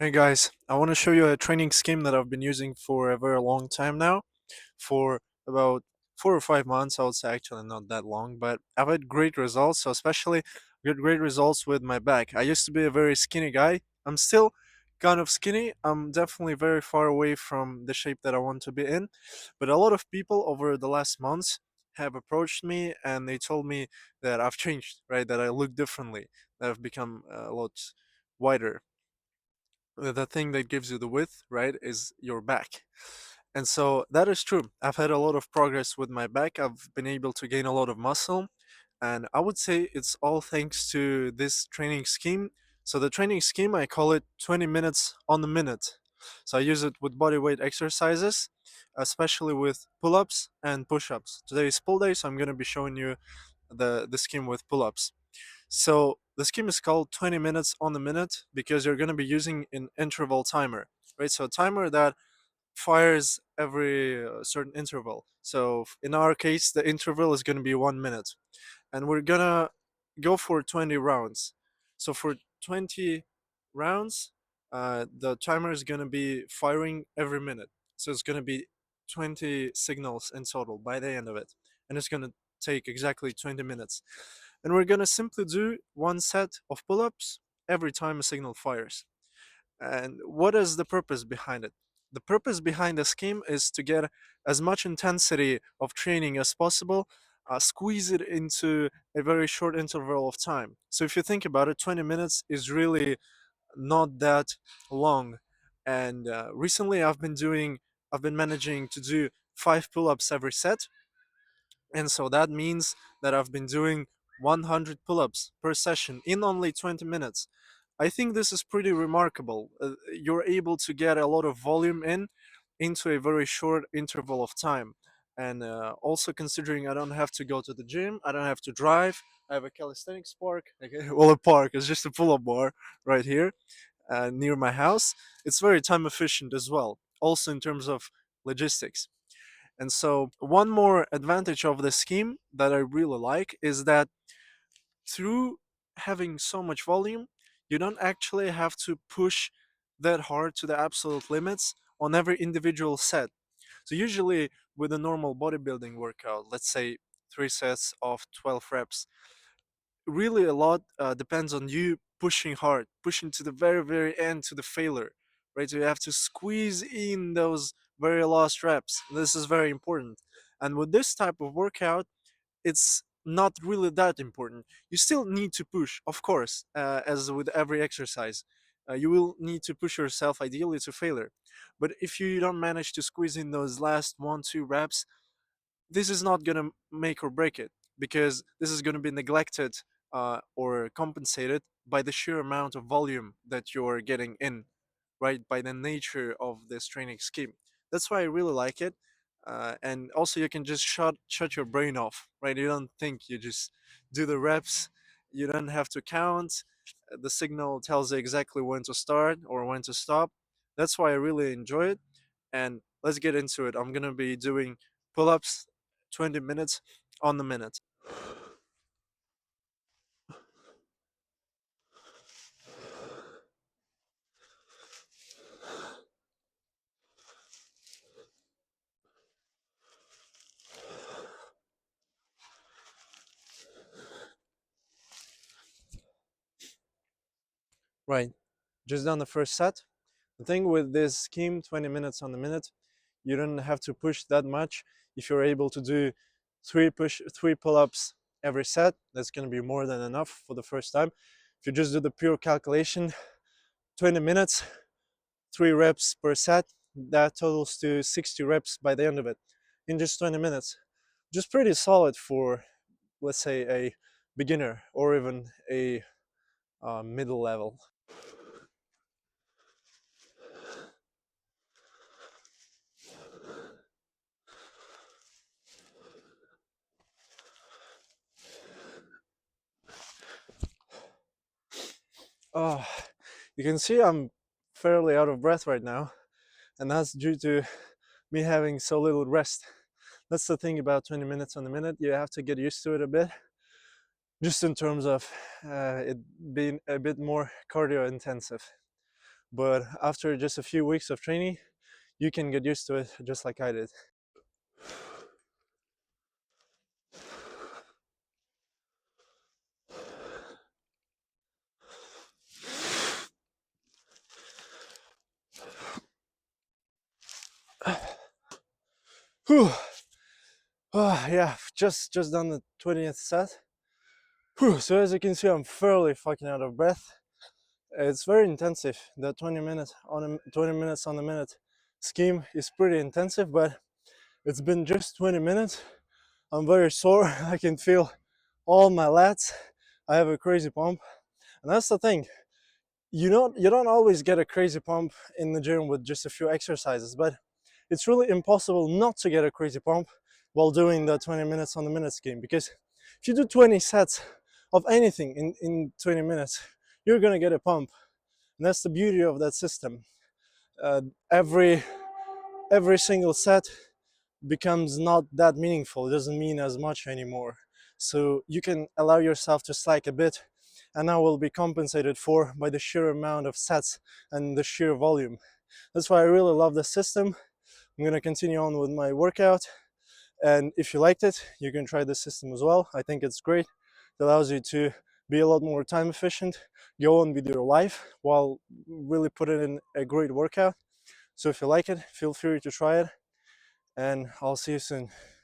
Hey guys, I want to show you a training scheme that I've been using for a very long time now, for about 4 or 5 months. I would say actually not that long, but I've had great results. So especially good great results with my back. I used to be a very skinny guy. I'm still kind of skinny. I'm definitely very far away from the shape that I want to be in. But a lot of people over the last months have approached me and they told me that I've changed, right? That I look differently, that I've become a lot wider. The thing that gives you the width, right, is your back. And so that is true. I've had a lot of progress with my back. I've been able to gain a lot of muscle. And I would say it's all thanks to this training scheme. So the training scheme, I call it 20 minutes on the minute. So I use it with body weight exercises, especially with pull ups and push ups. Today is pull day, so I'm going to be showing you the scheme with pull ups. So the scheme is called 20 minutes on the minute because you're going to be using an interval timer, right? So a timer that fires every certain interval. So in our case, the interval is going to be 1 minute, and we're going to go for 20 rounds. So for 20 rounds, the timer is going to be firing every minute. So it's going to be 20 signals in total by the end of it, and it's going to take exactly 20 minutes. And we're going to simply do one set of pull-ups every time a signal fires. And what is the purpose behind it? The purpose behind the scheme is to get as much intensity of training as possible, squeeze it into a very short interval of time. So if you think about it, 20 minutes is really not that long. And recently I've been managing to do 5 pull-ups every set, and so that means that I've been doing 100 pull ups per session in only 20 minutes. I think this is pretty remarkable. You're able to get a lot of volume into a very short interval of time. And also considering I don't have to go to the gym, I don't have to drive. I have a calisthenics park. Okay, well, a park is just a pull-up bar right here near my house. It's very time efficient as well. Also in terms of logistics. And so, one more advantage of the scheme that I really like is that through having so much volume, you don't actually have to push that hard to the absolute limits on every individual set. So, usually with a normal bodybuilding workout, let's say 3 sets of 12 reps, really a lot depends on you pushing hard, pushing to the very, very end to the failure, right? So you have to squeeze in those very last reps. This is very important. And with this type of workout, it's not really that important. You still need to push, of course, as with every exercise. You will need to push yourself ideally to failure. But if you don't manage to squeeze in those last 1, 2 reps, this is not going to make or break it, because this is going to be neglected or compensated by the sheer amount of volume that you're getting in, right? By the nature of this training scheme. That's why I really like it. And also, you can just shut your brain off, right? You don't think, you just do the reps. You don't have to count. The signal tells you exactly when to start or when to stop. That's why I really enjoy it. And let's get into it. I'm gonna be doing pull-ups 20 minutes on the minute. Right. Just done the first set. The thing with this scheme, 20 minutes on the minute, you don't have to push that much. If you're able to do three pull-ups every set, that's gonna be more than enough for the first time. If you just do the pure calculation, 20 minutes, 3 reps per set, that totals to 60 reps by the end of it in just 20 minutes. Just pretty solid for, let's say, a beginner or even a middle level. Oh, you can see I'm fairly out of breath right now, and that's due to me having so little rest. That's the thing about 20 minutes on the minute. You have to get used to it a bit, just in terms of it being a bit more cardio intensive. but after just a few weeks of training, you can get used to it just like I did. Whew. Yeah, just done the 20th set. Whew. So as you can see, I'm fairly fucking out of breath. It's very intensive. The 20 minutes on the minute scheme is pretty intensive, but it's been just 20 minutes. I'm very sore. I can feel all my lats. I have a crazy pump, and that's the thing. You don't always get a crazy pump in the gym with just a few exercises, but it's really impossible not to get a crazy pump while doing the 20 minutes on the minute scheme, because if you do 20 sets of anything in 20 minutes, you're gonna get a pump. And that's the beauty of that system. uh, every every single set becomes not that meaningful. It doesn't mean as much anymore, so you can allow yourself to slack a bit, and that will be compensated for by the sheer amount of sets and the sheer volume. That's why I really love the system. I'm going to continue on with my workout, and if you liked it, you can try the system as well. I think it's great. It allows you to be a lot more time efficient, go on with your life while really putting in a great workout. So if you like it, feel free to try it, and I'll see you soon.